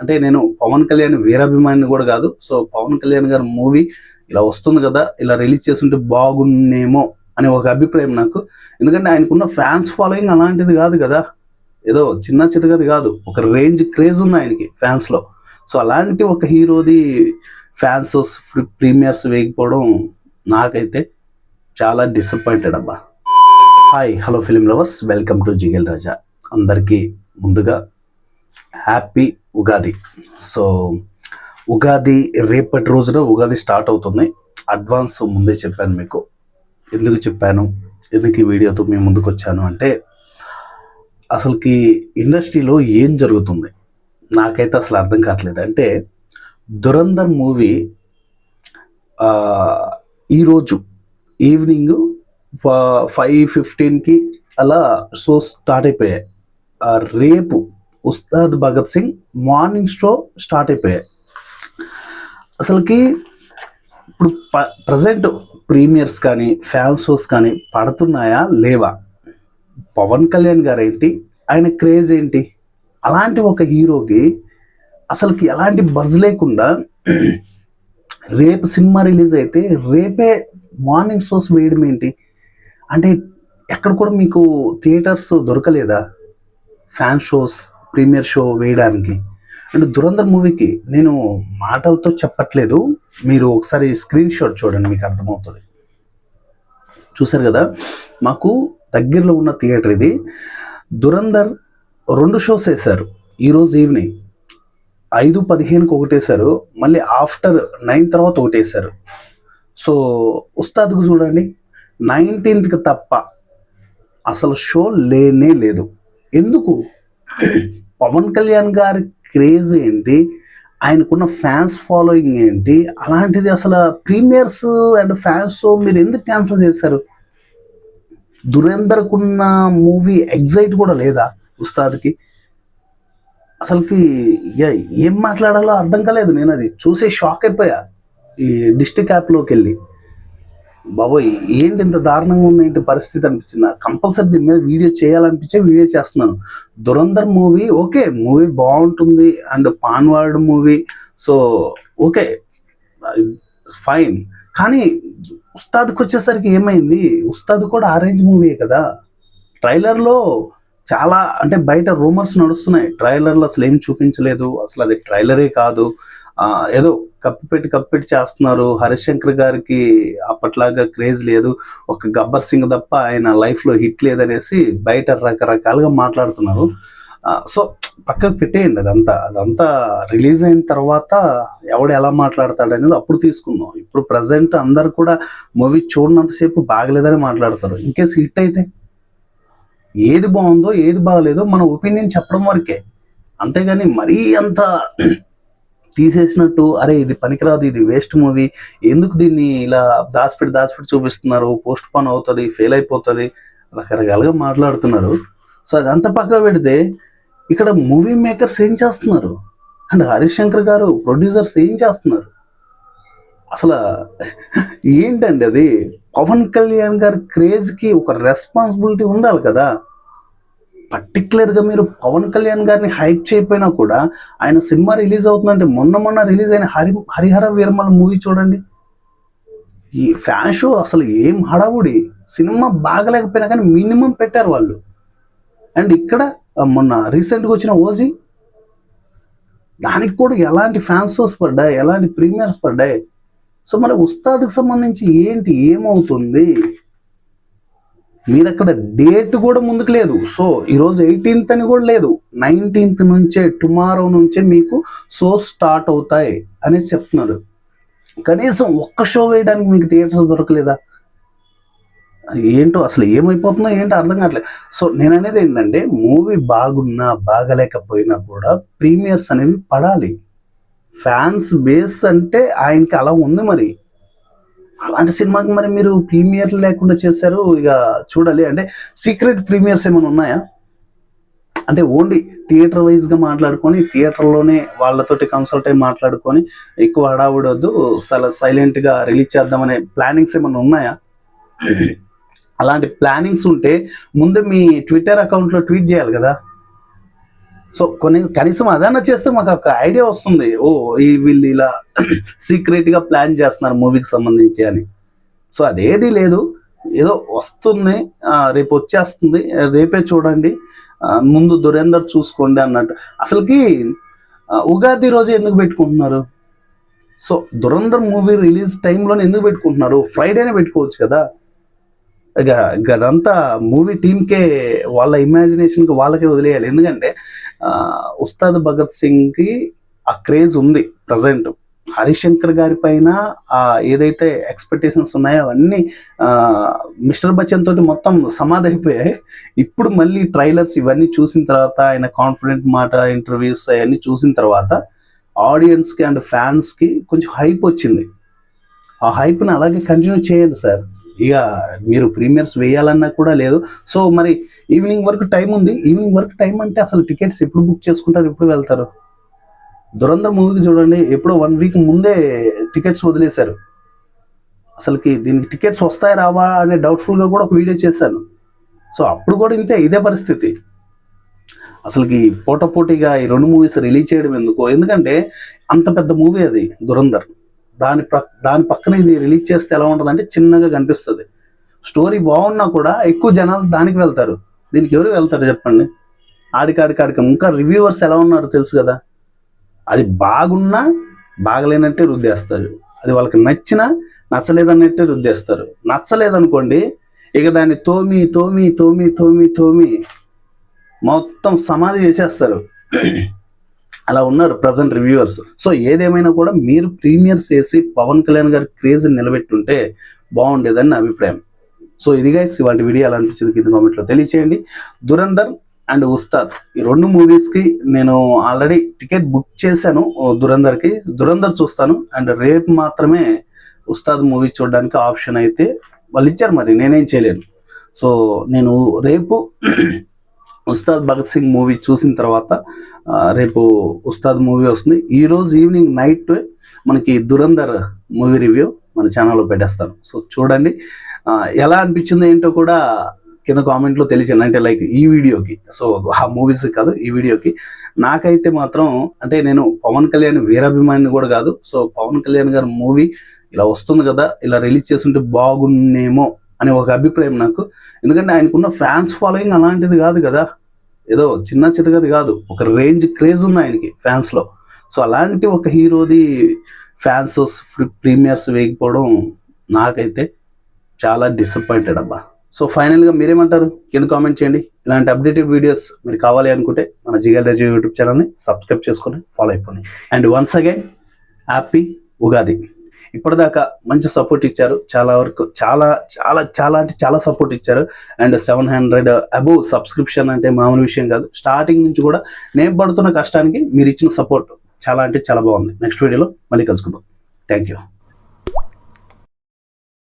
అంటే నేను పవన్ కళ్యాణ్ వీరాభిమాని కూడా కాదు. సో పవన్ కళ్యాణ్ గారి మూవీ ఇలా వస్తుంది కదా, ఇలా రిలీజ్ చేస్తుంటే బాగున్నేమో అనే ఒక అభిప్రాయం నాకు. ఎందుకంటే ఆయనకున్న ఫ్యాన్స్ ఫాలోయింగ్ అలాంటిది కాదు కదా, ఏదో చిన్న చితకది కాదు, ఒక రేంజ్ క్రేజ్ ఉంది ఆయనకి ఫ్యాన్స్లో. సో అలాంటి ఒక హీరోది ఫ్యాన్స్ ప్రీమియర్స్ వేయకపోవడం నాకైతే చాలా డిసప్పాయింటెడ్ అబ్బా. Hi hello film lovers, welcome to Jigel Raja. అందరికీ ముందుగా హ్యాపీ ఉగాది. సో ఉగాది రేపటి రోజున ఉగాది స్టార్ట్ అవుతుంది. అడ్వాన్స్ ముందే చెప్పాను మీకు. ఎందుకు చెప్పాను, ఎందుకు ఈ వీడియోతో మీ ముందుకు వచ్చాను అంటే, అసలుకి ఇండస్ట్రీలో ఏం జరుగుతుంది నాకైతే అసలు అర్థం కావట్లేదు. అంటే దురంధర్ మూవీ ఈరోజు ఈవినింగ్ 5:15కి అలా షో స్టార్ట్ అయిపోయాయి. రేపు Ustaad Bhagat Singh morning show start అయిపోయాయి. అసలుకి ఇప్పుడు ప్రజెంట్ ప్రీమియర్స్ కానీ ఫ్యాన్ షోస్ కానీ పడుతున్నాయా లేవా? పవన్ కళ్యాణ్ గారు ఏంటి, ఆయన క్రేజ్ ఏంటి? అలాంటి ఒక హీరోకి అసలుకి ఎలాంటి బజ్ లేకుండా రేపు సినిమా రిలీజ్ అయితే రేపే మార్నింగ్ షోస్ వేయడం ఏంటి? అంటే ఎక్కడ కూడా మీకు థియేటర్స్ దొరకలేదా ఫ్యాన్ షోస్ ప్రీమియర్ షో వేయడానికి? అంటే దురంధర్ మూవీకి నేను మాటలతో చెప్పట్లేదు, మీరు ఒకసారి స్క్రీన్ షాట్ చూడండి, మీకు అర్థమవుతుంది. చూసారు కదా, మాకు దగ్గరలో ఉన్న థియేటర్ ఇది. దురంధర్ 2 షోస్ వేశారు ఈరోజు ఈవినింగ్. 5:15కి ఒకటి వేశారు, మళ్ళీ ఆఫ్టర్ 9 తర్వాత ఒకటి వేశారు. సో ఉస్తాద్కు చూడండి, 19కి తప్ప అసలు షో లేనే లేదు. ఎందుకు? పవన్ కళ్యాణ్ గారి క్రేజ్ ఏంటి, ఆయనకున్న ఫ్యాన్స్ ఫాలోయింగ్ ఏంటి? అలాంటిది అసలు ప్రీమియర్స్ అండ్ ఫ్యాన్స్ షో మీరు ఎందుకు క్యాన్సిల్ చేశారు? దురేందర్కున్న మూవీ ఎగ్జైట్ కూడా లేదా ఉస్తాద్కి? అసలుకి ఏం మాట్లాడాలో అర్థం కాలేదు. నేను అది చూసి షాక్ అయిపోయా. ఈ డిస్ట్రిక్ట్ యాప్లోకి వెళ్ళి, బాబోయ్ ఏంటి ఇంత దారుణంగా ఉంది ఏంటి పరిస్థితి అనిపించింది. కంపల్సరీ దీని మీద వీడియో చేయాలనిపించే వీడియో చేస్తున్నాను. దురంధర్ మూవీ ఓకే, మూవీ బాగుంటుంది, అండ్ పాన్వార్డ్ మూవీ, సో ఓకే ఫైన్. కానీ ఉస్తాద్కి వచ్చేసరికి ఏమైంది? ఉస్తాద్ కూడా ఆరెంజ్ మూవీయే కదా. ట్రైలర్లో చాలా, అంటే బయట రూమర్స్ నడుస్తున్నాయి, ట్రైలర్లో అసలు ఏం చూపించలేదు, అసలు అది ట్రైలరే కాదు, ఏదో కప్పిపెట్టి చేస్తున్నారు. హరిశంకర్ గారికి అప్పట్లాగా క్రేజ్ లేదు, ఒక గబ్బర్ సింగ్ తప్ప ఆయన లైఫ్లో హిట్ లేదనేసి బయట రకరకాలుగా మాట్లాడుతున్నారు. సో పక్కకు పెట్టేయండి అదంతా రిలీజ్ అయిన తర్వాత ఎవడు ఎలా మాట్లాడతాడు అనేది అప్పుడు తీసుకుందాం. ఇప్పుడు ప్రజెంట్ అందరు కూడా మూవీ చూడనంతసేపు బాగలేదని మాట్లాడతారు. ఇంకేసి హిట్ అయితే ఏది బాగుందో ఏది బాగలేదో మన ఒపీనియన్ చెప్పడం వరకే, అంతేగాని మరీ అంత తీసేసినట్టు అరే ఇది పనికిరాదు, ఇది వేస్ట్ మూవీ, ఎందుకు దీన్ని ఇలా దాచిపెట్టి చూపిస్తున్నారు, పోస్ట్ పోన్ అవుతుంది, ఫెయిల్ అయిపోతుంది, రకరకాలుగా మాట్లాడుతున్నారు. సో అదంతా పక్క పెడితే ఇక్కడ మూవీ మేకర్స్ ఏం చేస్తున్నారు అండ్ హరిశంకర్ గారు ప్రొడ్యూసర్స్ ఏం చేస్తున్నారు? అసలు ఏంటండి అది? పవన్ కళ్యాణ్ గారి క్రేజ్కి ఒక రెస్పాన్సిబిలిటీ ఉండాలి కదా. పర్టికులర్గా మీరు పవన్ కళ్యాణ్ గారిని హైప్ చేయకపోయినా కూడా ఆయన సినిమా రిలీజ్ అవుతుందంటే మొన్న రిలీజ్ అయిన హరిహర వీరమల మూవీ చూడండి, ఈ ఫ్యాన్ షో అసలు ఏం హడావుడి, సినిమా బాగలేకపోయినా కానీ మినిమం పెట్టారు వాళ్ళు. అండ్ ఇక్కడ మొన్న రీసెంట్గా వచ్చిన ఓజీ, దానికి కూడా ఎలాంటి ఫ్యాన్ షోస్ పడ్డాయి, ఎలాంటి ప్రీమియర్స్ పడ్డాయి. సో మరి ఉస్తాద్కి సంబంధించి ఏంటి, ఏమవుతుంది? మీరు అక్కడ డేట్ కూడా ముందుకు లేదు. సో ఈరోజు 18th అని కూడా లేదు, 19th నుంచే, టుమారో నుంచే మీకు షోస్ స్టార్ట్ అవుతాయి అనేసి చెప్తున్నారు. కనీసం ఒక్క షో వేయడానికి మీకు థియేటర్స్ దొరకలేదా? ఏంటో అసలు ఏమైపోతుందో ఏంటో అర్థం కావట్లేదు. సో నేను అనేది ఏంటంటే, మూవీ బాగున్నా బాగలేకపోయినా కూడా ప్రీమియర్స్ అనేవి పడాలి. ఫ్యాన్స్ బేస్ అంటే ఆయనకి అలా ఉంది. మరి అలాంటి సినిమాకి మరి మీరు ప్రీమియర్ లేకుండా చేశారు. ఇక చూడాలి. అంటే సీక్రెట్ ప్రీమియర్స్ ఏమైనా ఉన్నాయా? అంటే ఓన్లీ థియేటర్ వైజ్గా మాట్లాడుకొని, థియేటర్లోనే వాళ్ళతోటి కన్సల్ట్ అయ్యి మాట్లాడుకొని, ఎక్కువ హడావుడొద్దు, సైలెంట్గా రిలీజ్ చేద్దామనే ప్లానింగ్స్ ఏమైనా ఉన్నాయా? అలాంటి ప్లానింగ్స్ ఉంటే ముందు మీ ట్విట్టర్ అకౌంట్లో ట్వీట్ చేయాలి కదా. సో కనీసం అదన్నా చేస్తే మాకు ఒక ఐడియా వస్తుంది, ఓ వీళ్ళు ఇలా సీక్రెట్గా ప్లాన్ చేస్తున్నారు మూవీకి సంబంధించి అని. సో అదేది లేదు, ఏదో వస్తుంది, రేపు వచ్చేస్తుంది, రేపే చూడండి, ముందు దురేందర్ చూసుకోండి అన్నట్టు. అసలుకి ఉగాది రోజు ఎందుకు పెట్టుకుంటున్నారు? సో దురంధర్ మూవీ రిలీజ్ టైంలోనే ఎందుకు పెట్టుకుంటున్నారు? ఫ్రైడేనే పెట్టుకోవచ్చు కదా. ఇక అదంతా మూవీ టీమ్కే, వాళ్ళ ఇమాజినేషన్కి వాళ్ళకే వదిలేయాలి. ఎందుకంటే ఉస్తాద్ భగత్ సింగ్కి ఆ క్రేజ్ ఉంది ప్రజెంట్. హరిశంకర్ గారి పైన ఏదైతే ఎక్స్పెక్టేషన్స్ ఉన్నాయో అవన్నీ మిస్టర్ బచ్చన్ తోటి మొత్తం సమాధి అయిపోయాయి. ఇప్పుడు మళ్ళీ ట్రైలర్స్ ఇవన్నీ చూసిన తర్వాత, ఆయన కాన్ఫిడెంట్ మాట, ఇంటర్వ్యూస్ అవన్నీ చూసిన తర్వాత ఆడియన్స్కి అండ్ ఫ్యాన్స్కి కొంచెం హైప్ వచ్చింది. ఆ హైప్ని అలాగే కంటిన్యూ చేయండి సార్. ఇక మీరు ప్రీమియర్స్ వేయాలన్నా కూడా లేదు. సో మరి ఈవినింగ్ వరకు టైం ఉంది. ఈవినింగ్ వరకు టైం అంటే అసలు టికెట్స్ ఎప్పుడు బుక్ చేసుకుంటారు, ఎప్పుడు వెళ్తారు? దురంధర్ మూవీకి చూడండి, ఎప్పుడో 1 వీక్ ముందే టికెట్స్ వదిలేశారు. అసలుకి దీనికి టికెట్స్ వస్తాయి రావా అనే డౌట్ఫుల్గా కూడా ఒక వీడియో చేశాను. సో అప్పుడు కూడా ఇదే పరిస్థితి. అసలుకి పోటాపోటీగా ఈ 2 మూవీస్ రిలీజ్ చేయడం ఎందుకు? ఎందుకంటే అంత పెద్ద మూవీ అది దురంధర్. దాని పక్కన ఇది రిలీజ్ చేస్తే ఎలా ఉంటుందంటే చిన్నగా కనిపిస్తుంది. స్టోరీ బాగున్నా కూడా ఎక్కువ జనాలు దానికి వెళ్తారు. దీనికి ఎవరు వెళ్తారు చెప్పండి? ఆడికాడికి ఇంకా రివ్యూవర్స్ ఎలా ఉన్నారో తెలుసు కదా. అది బాగున్నా బాగలేనట్టే రుద్దేస్తారు, అది వాళ్ళకి నచ్చినా నచ్చలేదన్నట్టే రుద్దేస్తారు. నచ్చలేదనుకోండి, ఇక దాన్ని తోమి తోమి తోమి తోమి తోమి మొత్తం సమాధి చేసేస్తారు. అలా ఉన్నారు ప్రజెంట్ రివ్యూవర్స్. సో ఏదేమైనా కూడా మీరు ప్రీమియర్స్ వేసి పవన్ కళ్యాణ్ గారి క్రేజ్ నిలబెట్టుంటే బాగుండేదని నా అభిప్రాయం. సో ఇది గైస్ ఇవాళ వీడియో ఎలా అనిపించింది కింద కామెంట్లో తెలియచేయండి. దురంధర్ అండ్ ఉస్తాద్ ఈ 2 మూవీస్కి నేను ఆల్రెడీ టికెట్ బుక్ చేశాను. దురంధర్ చూస్తాను, అండ్ రేపు మాత్రమే ఉస్తాద్ మూవీ చూడడానికి ఆప్షన్ అయితే వాళ్ళు ఇచ్చారు, మరి నేనేం చేయలేను. సో నేను రేపు ఉస్తాద్ భగత్ సింగ్ మూవీ చూసిన తర్వాత రేపు ఉస్తాద్ మూవీ వస్తుంది. ఈరోజు ఈవినింగ్ నైట్ మనకి దురంధర్ మూవీ రివ్యూ మన ఛానల్లో పెట్టేస్తాను. సో చూడండి, ఎలా అనిపించిందో ఏంటో కూడా కింద కామెంట్లో తెలియచేయండి. అంటే లైక్ ఈ వీడియోకి, సో ఆ మూవీస్ కాదు, ఈ వీడియోకి. నాకైతే మాత్రం అంటే నేను పవన్ కళ్యాణ్ వీరాభిమాని కూడా కాదు. సో పవన్ కళ్యాణ్ గారి మూవీ ఇలా వస్తుంది కదా, ఇలా రిలీజ్ చేస్తుంటే బాగున్నేమో అనే ఒక అభిప్రాయం నాకు. ఎందుకంటే ఆయనకున్న ఫ్యాన్స్ ఫాలోయింగ్ అలాంటిది కాదు కదా, ఏదో చిన్న చితగది కాదు, ఒక రేంజ్ క్రేజ్ ఉంది ఆయనకి ఫ్యాన్స్లో. సో అలాంటి ఒక హీరోది ఫ్యాన్స్ ప్రీమియర్స్ వేయకపోవడం నాకైతే చాలా డిసప్పాయింటెడ్ అబ్బా. సో ఫైనల్గా మీరేమంటారు కింద కామెంట్ చేయండి. ఇలాంటి అప్డేటెడ్ వీడియోస్ మీరు కావాలి అనుకుంటే మన జిగల్ రాజు యూట్యూబ్ ఛానల్ని సబ్స్క్రైబ్ చేసుకొని ఫాలో అయిపోండి. And once again happy Ugadi. ఇప్పటిదాకా మంచి సపోర్ట్ ఇచ్చారు, చాలా వరకు చాలా చాలా చాలా అంటే చాలా సపోర్ట్ ఇచ్చారు. అండ్ 700 అబోవ్ సబ్స్క్రిప్షన్ అంటే మామూలు విషయం కాదు. స్టార్టింగ్ నుంచి కూడా నేను పడుతున్న కష్టానికి మీరు ఇచ్చిన సపోర్ట్ చాలా అంటే చాలా బాగుంది. నెక్స్ట్ వీడియోలో మళ్ళీ కలుసుకుందాం. Thank you.